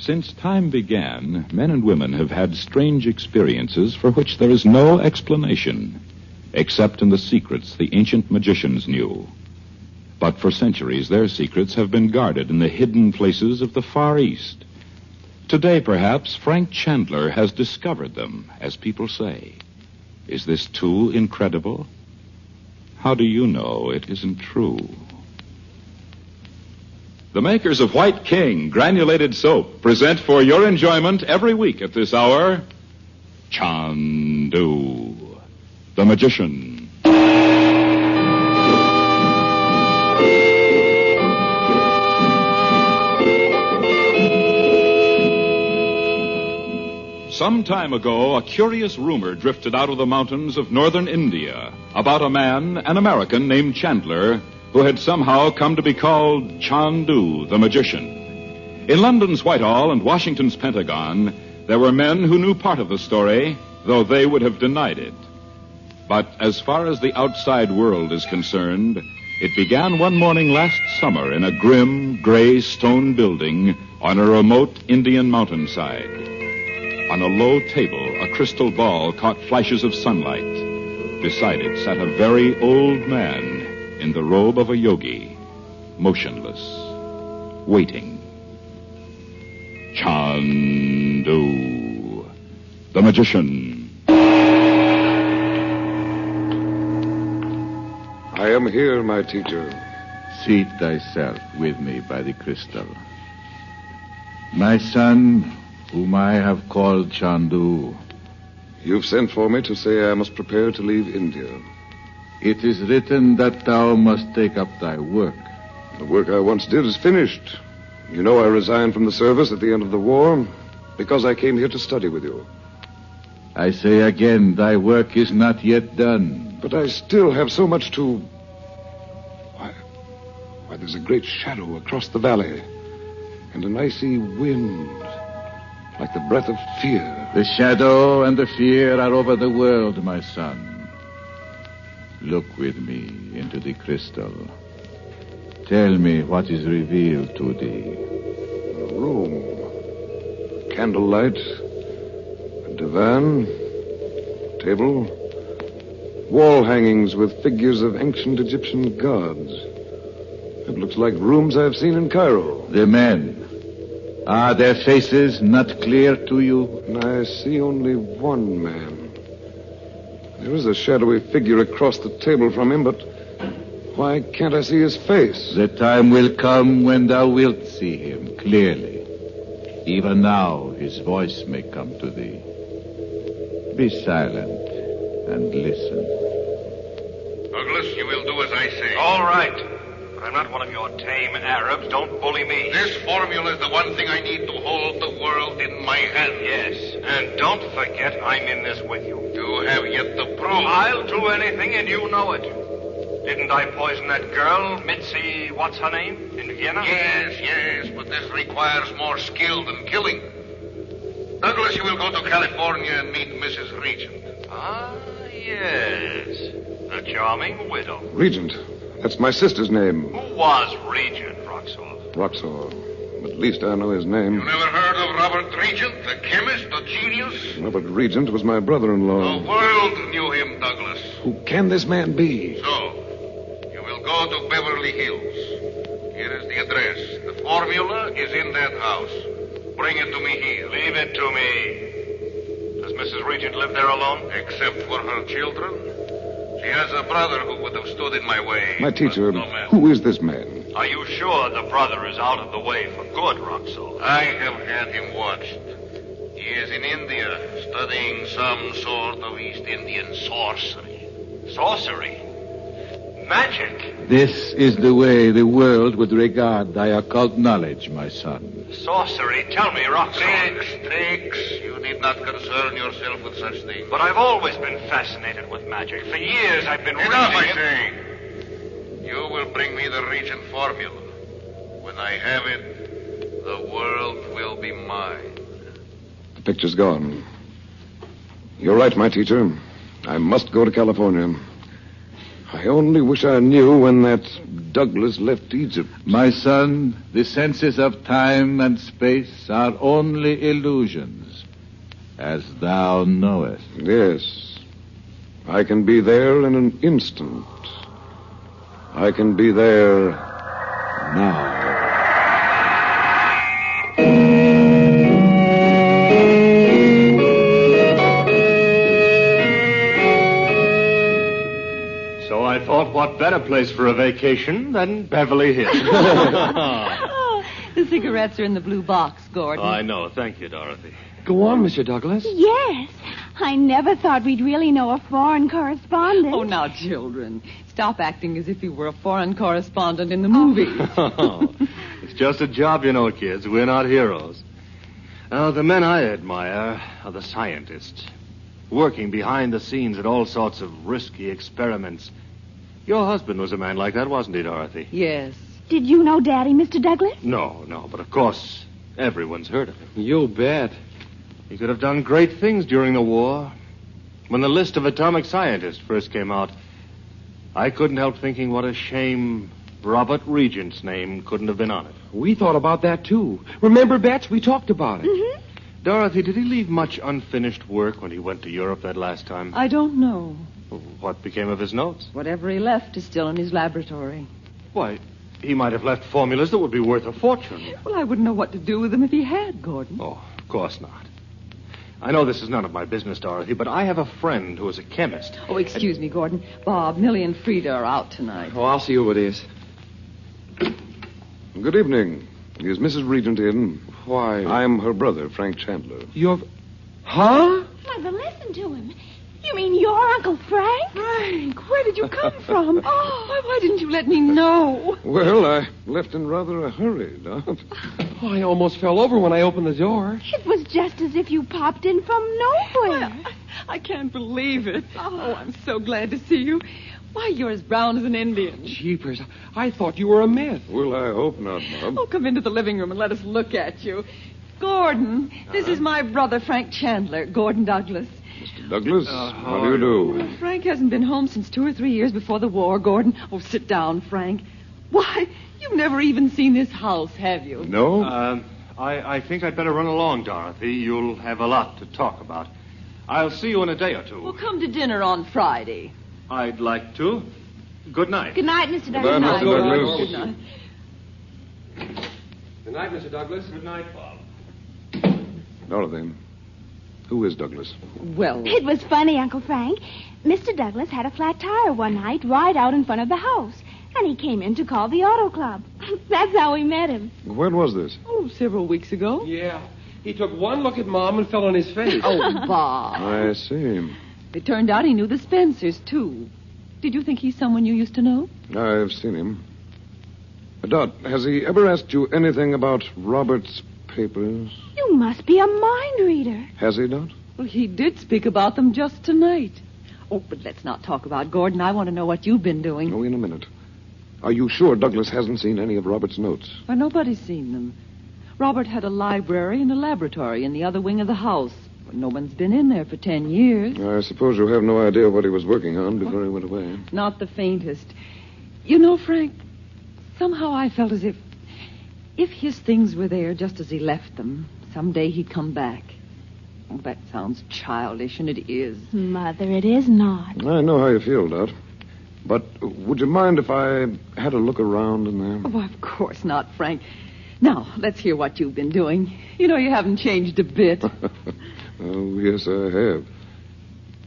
Since time began, men and women have had strange experiences for which there is no explanation, except in the secrets the ancient magicians knew. But for centuries, their secrets have been guarded in the hidden places of the Far East. Today, perhaps, Frank Chandler has discovered them, as people say. Is this too incredible? How do you know it isn't true? The makers of White King granulated soap present for your enjoyment every week at this hour, Chandu the Magician. Some time ago, a curious rumor drifted out of the mountains of northern India about a man, an American named Chandler, who had somehow come to be called Chandu the Magician. In London's Whitehall and Washington's Pentagon, there were men who knew part of the story, though they would have denied it. But as far as the outside world is concerned, it began one morning last summer in a grim, gray stone building on a remote Indian mountainside. On a low table, a crystal ball caught flashes of sunlight. Beside it sat a very old man in the robe of a yogi, motionless, waiting. Chandu the Magician. I am here, my teacher. Seat thyself with me by the crystal. My son, whom I have called Chandu. You've sent for me to say I must prepare to leave India. It is written that thou must take up thy work. The work I once did is finished. You know I resigned from the service at the end of the war because I came here to study with you. I say again, thy work is not yet done. But I still have so much to... Why, there's a great shadow across the valley and an icy wind like the breath of fear. The shadow and the fear are over the world, my son. Look with me into the crystal. Tell me what is revealed to thee. A room. Candlelight. A divan. Table. Wall hangings with figures of ancient Egyptian gods. It looks like rooms I've seen in Cairo. The men. Are their faces not clear to you? I see only one man. There is a shadowy figure across the table from him, but why can't I see his face? The time will come when thou wilt see him clearly. Even now his voice may come to thee. Be silent and listen. Douglas, you will do as I say. All right. But I'm not one of your tame Arabs. Don't bully me. This formula is the one thing I need to hold the world in my hand. Yes, and don't forget I'm in this with you. You have yet to prove. I'll do anything, and you know it. Didn't I poison that girl, Mitzi, what's her name, in Vienna? Yes, but this requires more skill than killing. Douglas, you will go to California and meet Mrs. Regent. Ah, yes. The charming widow. Regent. That's my sister's name. Who was Regent, Roxor? Roxor. At least I know his name. You never heard of Robert Regent, the chemist, the genius? Robert Regent was my brother-in-law. The world knew him, Douglas. Who can this man be? So, you will go to Beverly Hills. Here is the address. The formula is in that house. Bring it to me here. Leave it to me. Does Mrs. Regent live there alone? Except for her children. She has a brother who would have stood in my way. My teacher, no matter. who is this man? Are you sure the brother is out of the way for good, Roxor? I have had him watched. He is in India, studying some sort of East Indian sorcery. Sorcery? Magic? This is the way the world would regard thy occult knowledge, my son. Sorcery? Tell me, Roxor. Tricks. You need not concern yourself with such things. But I've always been fascinated with magic. For years I've been Enough, reading I it. say. You will bring me the Regent formula. When I have it, the world will be mine. The picture's gone. You're right, my teacher. I must go to California. I only wish I knew when that Douglas left Egypt. My son, the senses of time and space are only illusions, as thou knowest. Yes. I can be there in an instant. I can be there now. So I thought, what better place for a vacation than Beverly Hills? Oh, the cigarettes are in the blue box, Gordon. I know. Thank you, Dorothy. Go on, Mr. Douglas. Yes. I never thought we'd really know a foreign correspondent. Oh, now, children, stop acting as if you were a foreign correspondent in the movies. It's just a job, you know, kids. We're not heroes. The men I admire are the scientists, working behind the scenes at all sorts of risky experiments. Your husband was a man like that, wasn't he, Dorothy? Yes. Did you know Daddy, Mr. Douglas? No, but of course, everyone's heard of him. You bet. He could have done great things during the war. When the list of atomic scientists first came out, I couldn't help thinking what a shame Robert Regent's name couldn't have been on it. We thought about that, too. Remember, Bets? We talked about it. Mm-hmm. Dorothy, did he leave much unfinished work when he went to Europe that last time? I don't know. What became of his notes? Whatever he left is still in his laboratory. Why, he might have left formulas that would be worth a fortune. Well, I wouldn't know what to do with them if he had, Gordon. Oh, of course not. I know this is none of my business, Dorothy, but I have a friend who is a chemist. Oh, excuse me, Gordon. Bob, Millie, and Frida are out tonight. Oh, I'll see who it is. Good evening. Is Mrs. Regent in? Why? I'm her brother, Frank Chandler. You're... Huh? Mother, listen to him. You mean your Uncle Frank? Frank, where did you come from? Oh, why didn't you let me know? Well, I left in rather a hurry, Dot. Oh, I almost fell over when I opened the door. It was just as if you popped in from nowhere. I can't believe it. Oh, I'm so glad to see you. Why, you're as brown as an Indian. Jeepers, I thought you were a myth. Well, I hope not, Bob. Oh, come into the living room and let us look at you. Gordon, this is my brother, Frank Chandler, Gordon Douglas. Mr. Douglas, how do you do? Frank hasn't been home since 2 or 3 years before the war, Gordon. Oh, sit down, Frank. Why, you've never even seen this house, have you? No? I think I'd better run along, Dorothy. You'll have a lot to talk about. I'll see you in a day or two. Well, come to dinner on Friday. I'd like to. Good night. Good night, Mr. Douglas. Good night, Mr. Douglas. Good night. Good night, Mr. Douglas. Good night, Bob. Dorothy, who is Douglas? Well, It was funny, Uncle Frank. Mr. Douglas had a flat tire one night right out in front of the house. And he came in to call the auto club. That's how we met him. When was this? several weeks ago. Yeah. He took one look at Mom and fell on his face. Oh, Bob. I see. It turned out he knew the Spencers, too. Did you think he's someone you used to know? I've seen him. Dot, has he ever asked you anything about Robert's papers? You must be a mind reader. Has he, Dot? Well, he did speak about them just tonight. Oh, but let's not talk about Gordon. I want to know what you've been doing. Oh, in a minute. Are you sure Douglas hasn't seen any of Robert's notes? Why, nobody's seen them. Robert had a library and a laboratory in the other wing of the house. But no one's been in there for 10 years. I suppose you have no idea what he was working on before he went away. Not the faintest. You know, Frank, somehow I felt as if his things were there just as he left them, someday he'd come back. Oh, that sounds childish, and it is. Mother, it is not. I know how you feel, Dot. But would you mind if I had a look around in there? Oh, of course not, Frank. Now, let's hear what you've been doing. You know, you haven't changed a bit. Oh, yes, I have.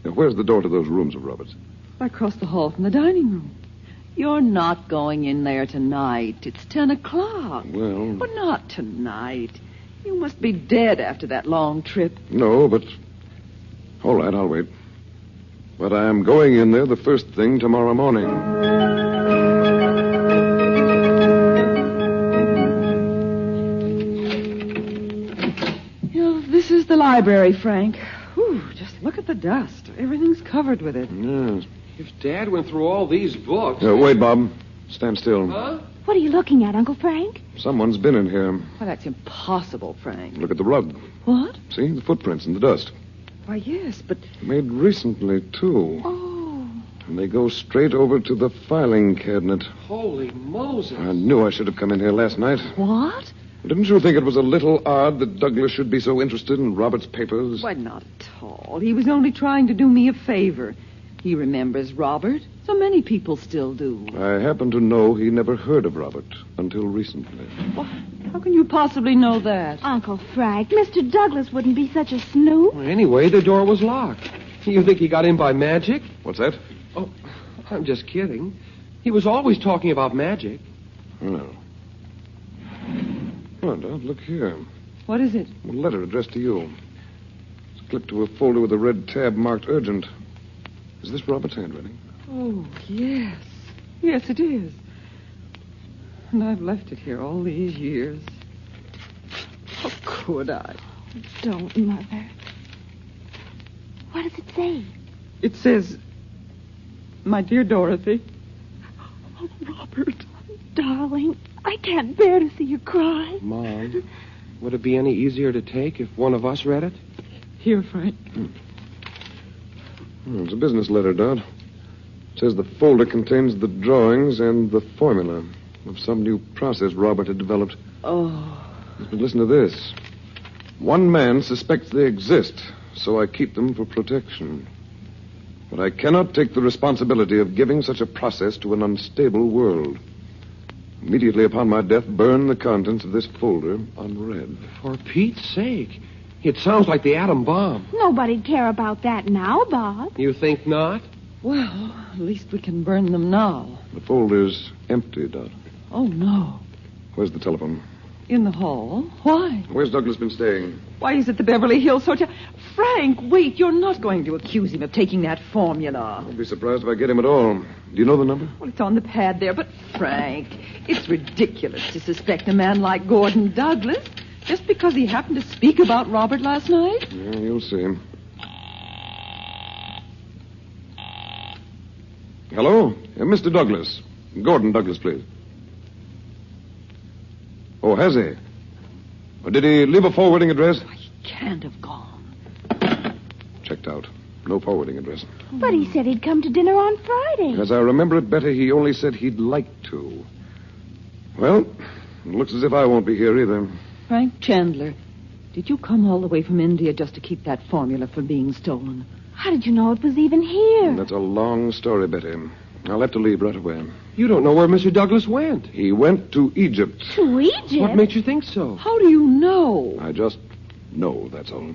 Now, where's the door to those rooms of Robert's? Across the hall from the dining room. You're not going in there tonight. It's 10 o'clock. Well... But not tonight. You must be dead after that long trip. No, but... All right, I'll wait. But I'm going in there the first thing tomorrow morning. You know, this is the library, Frank. Whew, just look at the dust. Everything's covered with it. Yes. If Dad went through all these books... Wait, Bob. Stand still. Huh? What are you looking at, Uncle Frank? Someone's been in here. Well, that's impossible, Frank. Look at the rug. What? See? The footprints in the dust. Why, yes, but... Made recently, too. Oh. And they go straight over to the filing cabinet. Holy Moses. I knew I should have come in here last night. What? Didn't you think it was a little odd that Douglas should be so interested in Robert's papers? Why, not at all. He was only trying to do me a favor. He remembers Robert. So many people still do. I happen to know he never heard of Robert until recently. Well, how can you possibly know that? Uncle Frank, Mr. Douglas wouldn't be such a snoop. Well, anyway, the door was locked. You think he got in by magic? What's that? Oh, I'm just kidding. He was always talking about magic. No. Oh, Dad, look here. What is it? A letter addressed to you. It's clipped to a folder with a red tab marked urgent. Is this Robert's handwriting? Oh, yes. Yes, it is. And I've left it here all these years. How could I? Don't, Mother. What does it say? It says, "My dear Dorothy." Oh, Robert, darling, I can't bear to see you cry. Mom, would it be any easier to take if one of us read it? Here, Frank. It's a business letter, Dot. It says the folder contains the drawings and the formula of some new process Robert had developed. Oh. But listen to this. One man suspects they exist, so I keep them for protection. But I cannot take the responsibility of giving such a process to an unstable world. Immediately upon my death, burn the contents of this folder unread. For Pete's sake. It sounds like the atom bomb. Nobody'd care about that now, Bob. You think not? Well, at least we can burn them now. The folder's empty, Dot. Oh, no. Where's the telephone? In the hall? Why? Where's Douglas been staying? Why is it the Beverly Hills Hotel? Frank, wait. You're not going to accuse him of taking that formula. I'll be surprised if I get him at all. Do you know the number? Well, it's on the pad there, but Frank, it's ridiculous to suspect a man like Gordon Douglas just because he happened to speak about Robert last night. Yeah, you'll see. Hello? Mr. Douglas. Gordon Douglas, please. Oh, has he? Or did he leave a forwarding address? He can't have gone. Checked out. No forwarding address. But he said he'd come to dinner on Friday. As I remember it better, he only said he'd like to. Well, it looks as if I won't be here either. Frank Chandler, did you come all the way from India just to keep that formula from being stolen? How did you know it was even here? That's a long story, Betty. I'll have to leave right away. You don't know where Mr. Douglas went. He went to Egypt. To Egypt? What makes you think so? How do you know? I just know, that's all.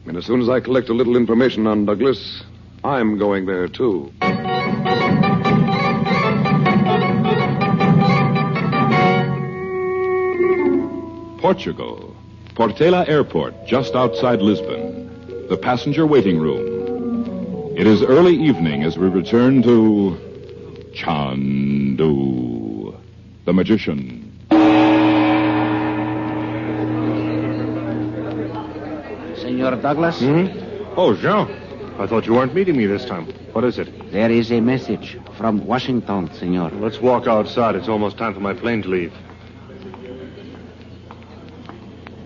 And as soon as I collect a little information on Douglas, I'm going there, too. Portugal. Portela Airport, just outside Lisbon. The passenger waiting room. It is early evening as we return to Chandu the Magician. Senor Douglas? Oh, Jean. I thought you weren't meeting me this time. What is it? There is a message from Washington, senor. Let's walk outside. It's almost time for my plane to leave.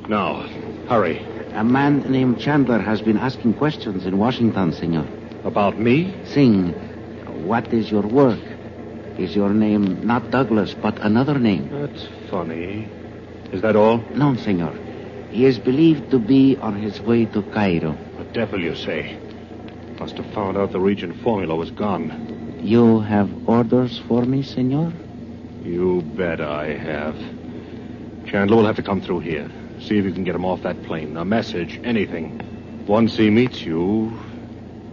Now, hurry. A man named Chandler has been asking questions in Washington, senor. About me? Singh, what is your work? Is your name not Douglas, but another name? That's funny. Is that all? No, senor. He is believed to be on his way to Cairo. The devil, you say? Must have found out the region formula was gone. You have orders for me, senor? You bet I have. Chandler will have to come through here. See if you can get him off that plane. A message, anything. Once he meets you,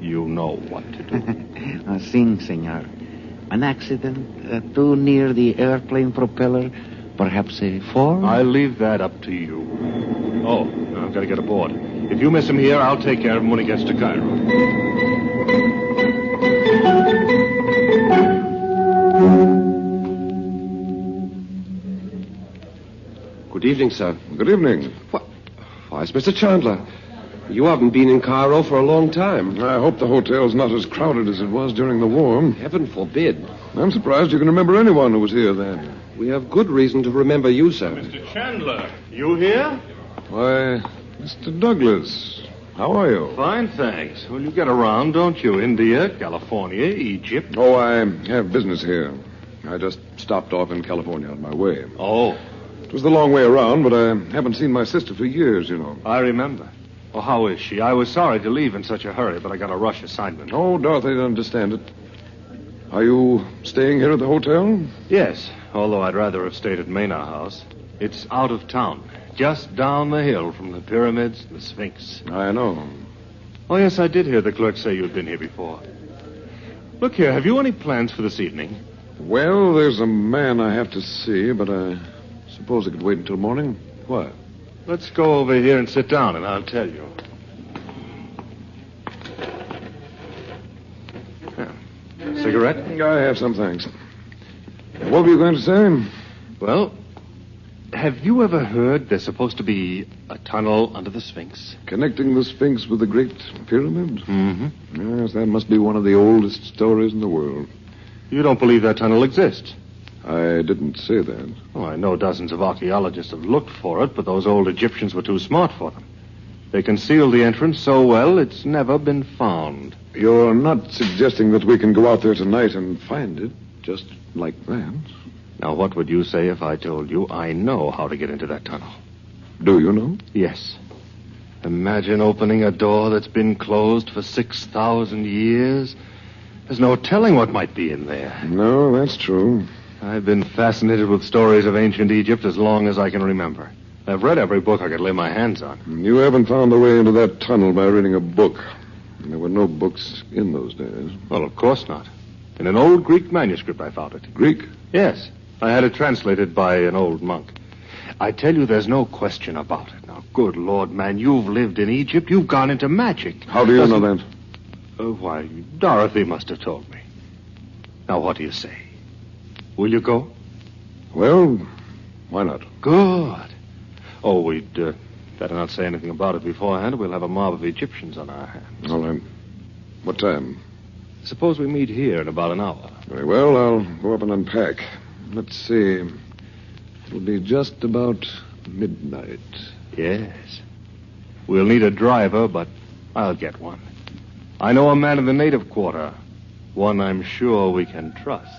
you know what to do. Sing, senor. An accident too near the airplane propeller, perhaps a fall? I'll leave that up to you. Oh, I've got to get aboard. If you miss him here, I'll take care of him when he gets to Cairo. Good evening, sir. Good evening. Why, it's Mr. Chandler. You haven't been in Cairo for a long time. I hope the hotel's not as crowded as it was during the war. Heaven forbid. I'm surprised you can remember anyone who was here then. We have good reason to remember you, sir. Mr. Chandler, you here? Why, Mr. Douglas. How are you? Fine, thanks. Well, you get around, don't you? India, California, Egypt. Oh, I have business here. I just stopped off in California on my way. Oh, It was the long way around, but I haven't seen my sister for years, you know. I remember. Well, how is she? I was sorry to leave in such a hurry, but I got a rush assignment. Oh, Dorothy didn't understand it. Are you staying here at the hotel? Yes, although I'd rather have stayed at Maynard House. It's out of town, just down the hill from the pyramids and the Sphinx. I know. Oh, yes, I did hear the clerk say you'd been here before. Look here, have you any plans for this evening? Well, there's a man I have to see, but I suppose I could wait until morning. What? Let's go over here and sit down, and I'll tell you. Cigarette? I have some, thanks. What were you going to say? Well, have you ever heard there's supposed to be a tunnel under the Sphinx? Connecting the Sphinx with the Great Pyramid? Mm-hmm. Yes, that must be one of the oldest stories in the world. You don't believe that tunnel exists? I didn't say that. Oh, I know dozens of archaeologists have looked for it, but those old Egyptians were too smart for them. They concealed the entrance so well, it's never been found. You're not suggesting that we can go out there tonight and find it, just like that? Now, what would you say if I told you I know how to get into that tunnel? Do you know? Yes. Imagine opening a door that's been closed for 6,000 years. There's no telling what might be in there. No, that's true. I've been fascinated with stories of ancient Egypt as long as I can remember. I've read every book I could lay my hands on. You haven't found the way into that tunnel by reading a book. There were no books in those days. Well, of course not. In an old Greek manuscript, I found it. Greek? Yes. I had it translated by an old monk. I tell you, there's no question about it. Now, good Lord, man, you've lived in Egypt. You've gone into magic. How do you know that? Why, Dorothy must have told me. Now, what do you say? Will you go? Well, why not? Good. Oh, we'd better not say anything about it beforehand. We'll have a mob of Egyptians on our hands. All right. What time? Suppose we meet here in about an hour. Very well, I'll go up and unpack. Let's see. It'll be just about midnight. Yes. We'll need a driver, but I'll get one. I know a man in the native quarter. One I'm sure we can trust.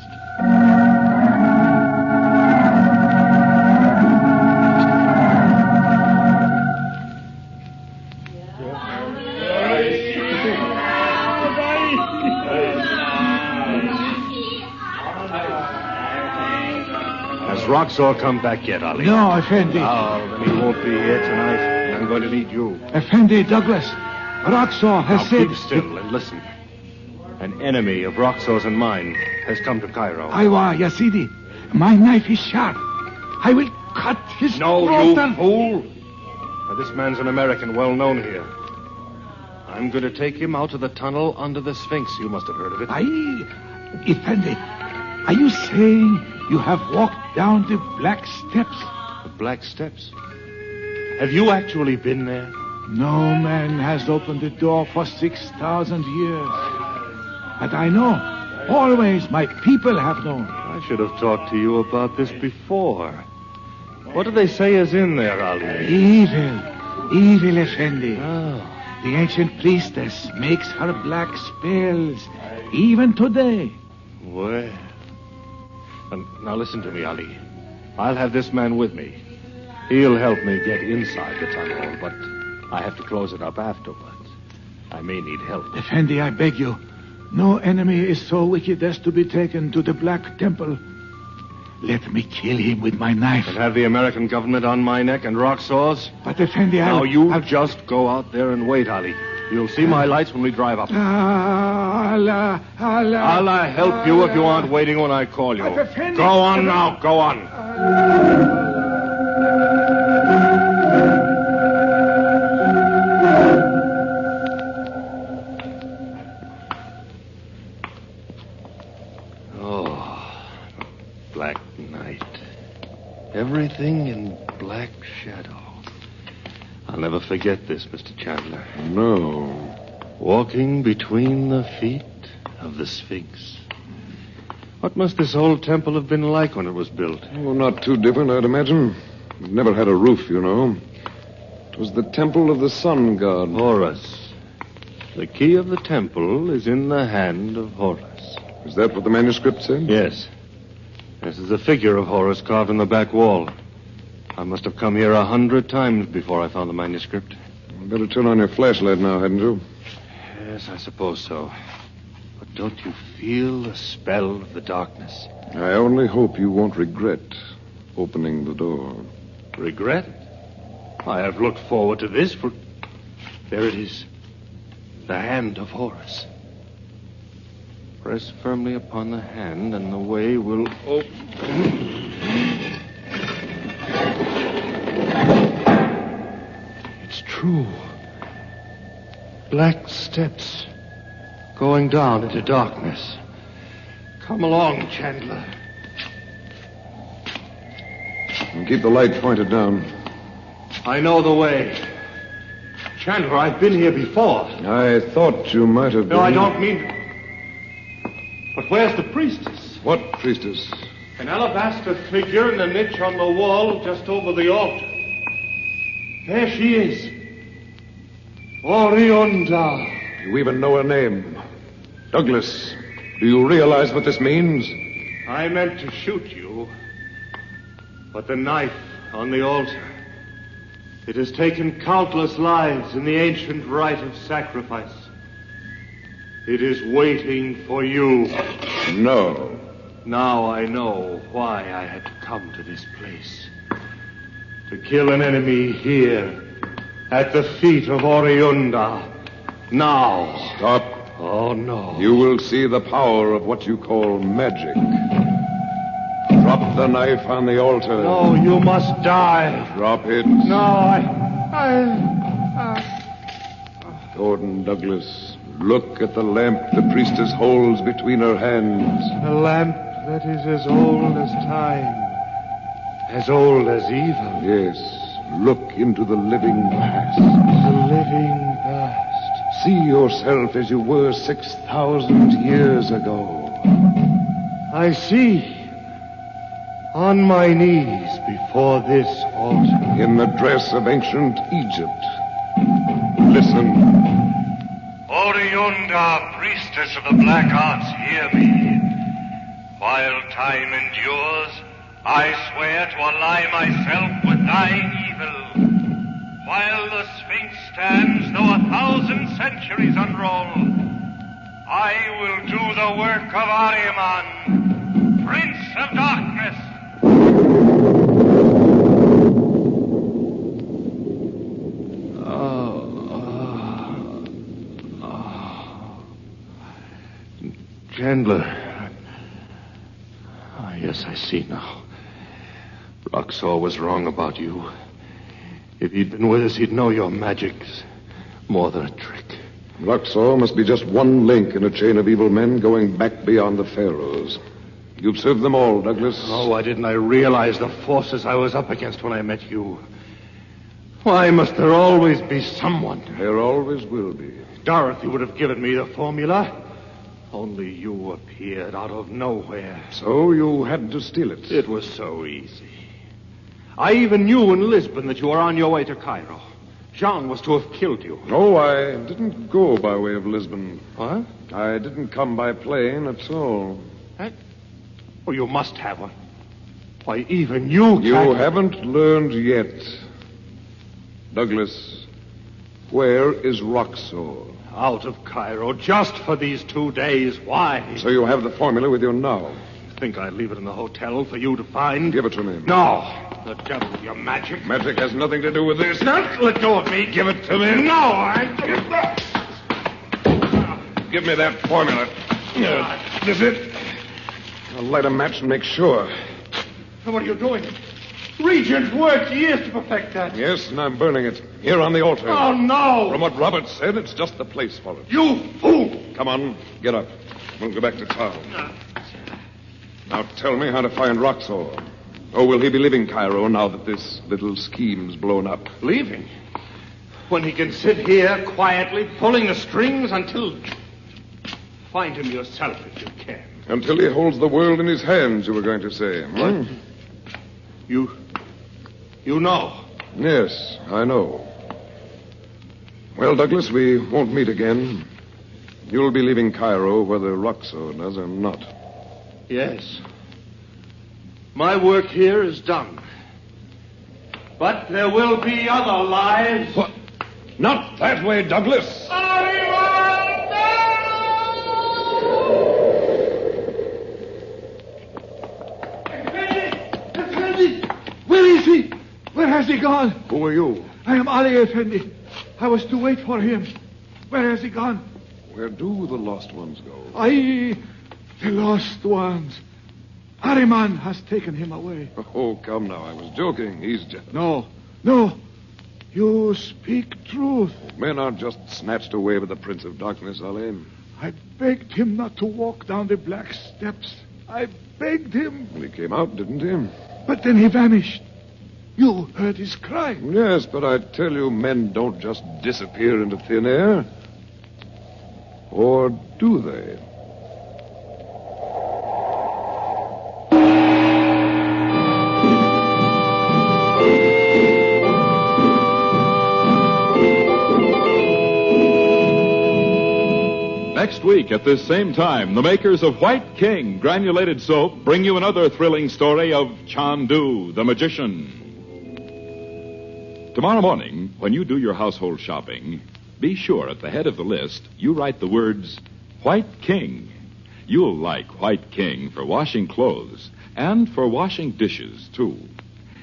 Has Roxor come back yet, Ali? No, Effendi. Oh, then he won't be here tonight. I'm going to need you. Effendi, Douglas. Roxor has Now said... keep still and listen. An enemy of Roxor's and mine has come to Cairo. Aywa, Yazidi. My knife is sharp. I will cut his No, throat you and... fool. Now, this man's an American, well known here. I'm going to take him out to the tunnel under the Sphinx. You must have heard of it. Effendi, are you saying you have walked down the Black Steps? The Black Steps? Have you actually been there? No man has opened the door for 6,000 years. But I know. Always my people have known. I should have talked to you about this before. What do they say is in there, Ali? Evil, Effendi. Oh. The ancient priestess makes her black spells, even today. Well. Now listen to me, Ali. I'll have this man with me. He'll help me get inside the tunnel, but I have to close it up afterwards. I may need help. Effendi, I beg you. No enemy is so wicked as to be taken to the Black Temple. Let me kill him with my knife. And have the American government on my neck and Roxor's? But, Effendi, Now, you just go out there and wait, Ali. You'll see my lights when we drive up. Allah. Allah help you if you aren't waiting when I call you. Effendi. Go on now, go on. Black night. Everything in black shadow. I'll never forget this, Mr. Chandler. No. Walking between the feet of the Sphinx. What must this old temple have been like when it was built? Well, not too different, I'd imagine. It never had a roof, you know. It was the temple of the sun god. Horus. The key of the temple is in the hand of Horus. Is that what the manuscript said? Yes. This is a figure of Horus carved in the back wall. I must have come here 100 times before I found the manuscript. You'd better turn on your flashlight now, hadn't you? Yes, I suppose so. But don't you feel the spell of the darkness? I only hope you won't regret opening the door. Regret? I have looked forward to this for... There it is. The hand of Horus. Press firmly upon the hand and the way will open. It's true. Black steps going down into darkness. Come along, Chandler. And keep the light pointed down. I know the way. Chandler, I've been here before. I thought you might have been. No, I don't mean... But where's the priestess? What priestess? An alabaster figure in a niche on the wall just over the altar. There she is. Oriunda. You even know her name. Douglas, do you realize what this means? I meant to shoot you. But the knife on the altar. It has taken countless lives in the ancient rite of sacrifice. It is waiting for you. No. Now I know why I had to come to this place. To kill an enemy here, at the feet of Oriunda. Now. Stop. Oh, no. You will see the power of what you call magic. Drop the knife on the altar. No, you must die. Drop it. No, Gordon Douglas, look at the lamp the priestess holds between her hands. A lamp that is as old as time. As old as evil. Yes, look into the living past. The living past. See yourself as you were 6,000 years ago. I see. On my knees before this altar. In the dress of ancient Egypt. Listen. Oriunda, priestess of the black arts, hear me. While time endures, I swear to ally myself with thine evil. While the Sphinx stands, though 1,000 centuries unroll, I will do the work of Ahriman, Prince of Darkness. Chandler. Yes, I see now. Roxor was wrong about you. If he'd been with us, he'd know your magic's more than a trick. Roxor must be just one link in a chain of evil men going back beyond the pharaohs. You've served them all, Douglas. Oh, why didn't I realize the forces I was up against when I met you? Why must there always be someone? There always will be. Dorothy would have given me the formula. Only you appeared out of nowhere. So you had to steal it. It was so easy. I even knew in Lisbon that you were on your way to Cairo. Jean was to have killed you. No, I didn't go by way of Lisbon. What? I didn't come by plane at all. Oh, you must have one. Why, even you You haven't learned yet. Douglas, where is Roxor? Out of Cairo just for these 2 days. Why? So you have the formula with you now. Think I'd leave it in the hotel for you to find? Give it to me. No. The devil with your magic. Magic has nothing to do with this. Not let go of me. Give it to me. No, Give me that formula. This it? I'll light a match and make sure. What are you doing? Regent worked years to perfect that. Yes, and I'm burning it. Here on the altar. Oh, no. From what Robert said, it's just the place for it. You fool. Come on, get up. We'll go back to town. Now tell me how to find Roxor. Or will he be leaving Cairo now that this little scheme's blown up? Leaving? When he can sit here quietly pulling the strings until... Find him yourself if you can. Until he holds the world in his hands, you were going to say. What? You know? Yes, I know. Well, Douglas, we won't meet again. You'll be leaving Cairo whether Roxor does or not. Yes. My work here is done. But there will be other lives. What? Not that way, Douglas. Effendi! Where is he? Where has he gone? Who are you? I am Ali Effendi. I was to wait for him. Where has he gone? Where do the lost ones go? The lost ones. Ariman has taken him away. Oh, come now. I was joking. He's just... No. You speak truth. Men aren't just snatched away by the Prince of Darkness, Ali. I begged him not to walk down the black steps. I begged him. Well, he came out, didn't he? But then he vanished. You heard his cry. Yes, but I tell you, men don't just disappear into thin air. Or do they? Next week at this same time, the makers of White King granulated soap bring you another thrilling story of Chandu the Magician. Tomorrow morning, when you do your household shopping, be sure at the head of the list you write the words White King. You'll like White King for washing clothes and for washing dishes, too.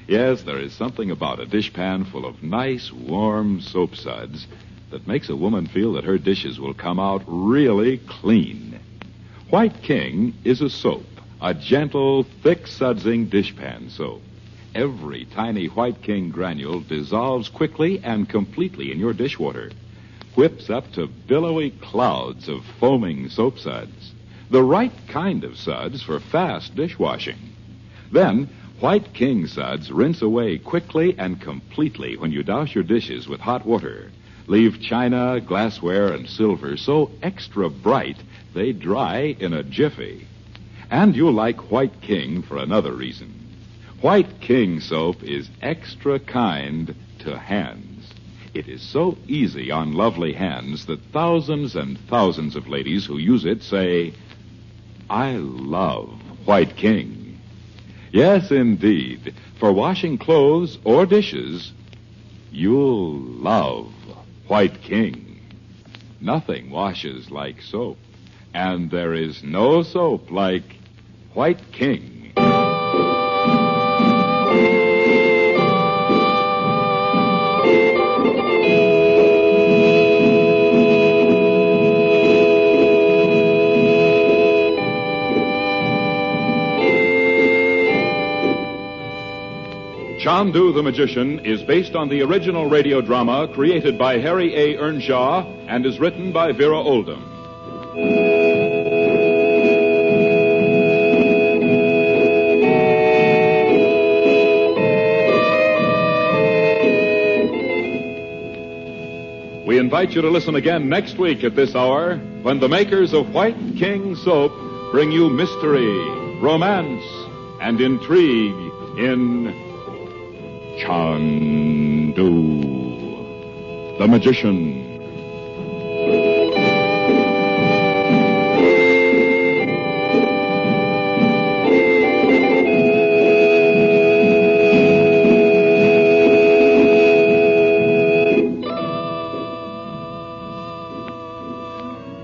Yes, there is something about a dishpan full of nice, warm soap suds that makes a woman feel that her dishes will come out really clean. White King is a soap, a gentle, thick-sudsing dishpan soap. Every tiny White King granule dissolves quickly and completely in your dishwater, whips up to billowy clouds of foaming soap suds, the right kind of suds for fast dishwashing. Then, White King suds rinse away quickly and completely when you douse your dishes with hot water. Leave china, glassware, and silver so extra bright they dry in a jiffy. And you'll like White King for another reason. White King soap is extra kind to hands. It is so easy on lovely hands that thousands and thousands of ladies who use it say, I love White King. Yes, indeed. For washing clothes or dishes, you'll love White King. Nothing washes like soap, and there is no soap like White King. Chandu the Magician is based on the original radio drama created by Harry A. Earnshaw and is written by Vera Oldham. We invite you to listen again next week at this hour when the makers of White King soap bring you mystery, romance, and intrigue in Chandu the Magician.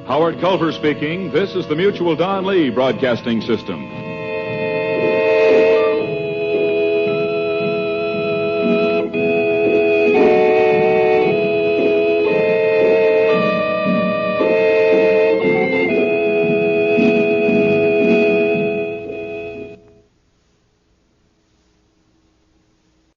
Howard Culver speaking. This is the Mutual Don Lee Broadcasting System.